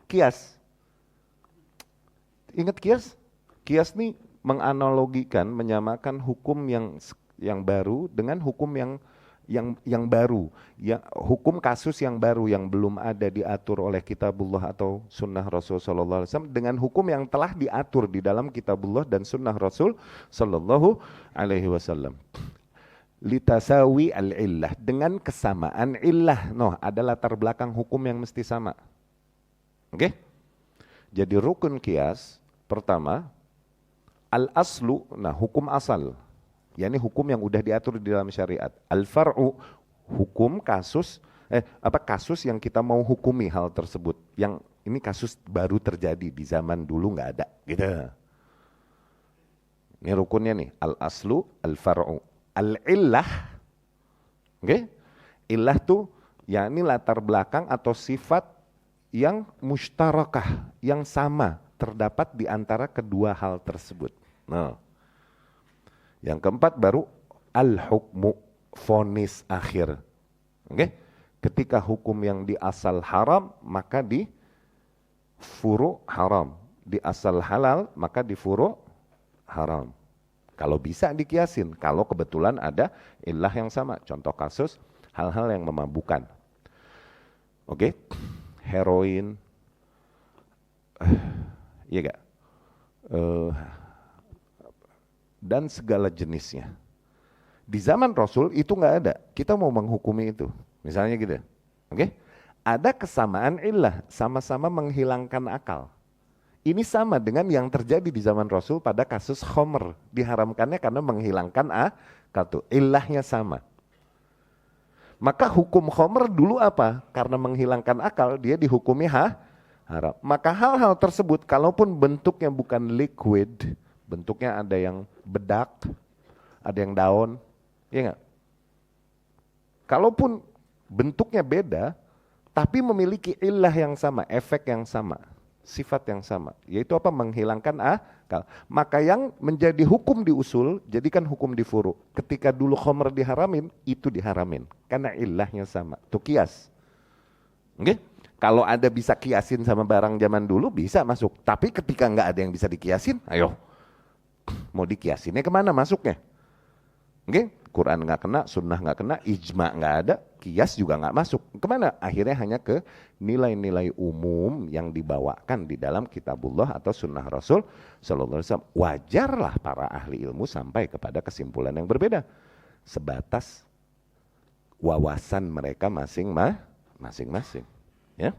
Kias. Ingat kias? Kias nih menganalogikan, menyamakan hukum yang baru dengan hukum yang baru, ya, hukum kasus yang baru yang belum ada diatur oleh kitabullah atau sunnah Rasul sallallahu alaihi wasallam dengan hukum yang telah diatur di dalam kitabullah dan sunnah Rasul sallallahu alaihi wasallam. Litasawi al-illah, dengan kesamaan illah. Ada latar belakang hukum yang mesti sama. Oke? Jadi rukun kias pertama al-aslu, hukum asal, yakni hukum yang udah diatur di dalam syariat. Al-far'u, hukum kasus kasus yang kita mau hukumi hal tersebut. Yang ini kasus baru terjadi, di zaman dulu nggak ada, gitu. Ini rukunnya nih, al-aslu, al-far'u. Al-illah, oke? Illah tuh yakni latar belakang atau sifat yang mustarakah, yang sama terdapat di antara kedua hal tersebut. Yang keempat baru al-hukmu, vonis akhir. Oke? Ketika hukum yang di asal haram, maka di furu haram. Di asal halal, maka di furu haram. Kalau bisa dikiasin, kalau kebetulan ada illah yang sama. Contoh kasus, hal-hal yang memabukkan. Oke? Heroin, iya gak? Dan segala jenisnya. Di zaman Rasul itu nggak ada. Kita mau menghukumi itu, misalnya gitu. Oke? Ada kesamaan illah, sama-sama menghilangkan akal. Ini sama dengan yang terjadi di zaman Rasul pada kasus khomer. Diharamkannya karena menghilangkan akal. Illahnya sama. Maka hukum khomer dulu apa? Karena menghilangkan akal, dia dihukumi haram. Maka hal-hal tersebut, kalaupun bentuknya bukan liquid, bentuknya ada yang bedak, ada yang daun, ya nggak? Kalaupun bentuknya beda, tapi memiliki illah yang sama, efek yang sama, sifat yang sama, yaitu apa? Menghilangkan akal. Maka yang menjadi hukum di usul, jadikan hukum di furu. Ketika dulu khomer diharamin, itu diharamin, karena illahnya sama. Itu kias. Oke? Kalau ada bisa kiasin sama barang zaman dulu, bisa masuk. Tapi ketika nggak ada yang bisa dikiasin, ayo. Mau dikiasinnya kemana masuknya? Oke? Quran nggak kena, sunnah nggak kena, ijma nggak ada, kias juga nggak masuk. Kemana? Akhirnya hanya ke nilai-nilai umum yang dibawakan di dalam kitabullah atau sunnah Rasul sallallahu alaihi wasallam. Wajarlah para ahli ilmu sampai kepada kesimpulan yang berbeda. Sebatas wawasan mereka masing-masing. Ya.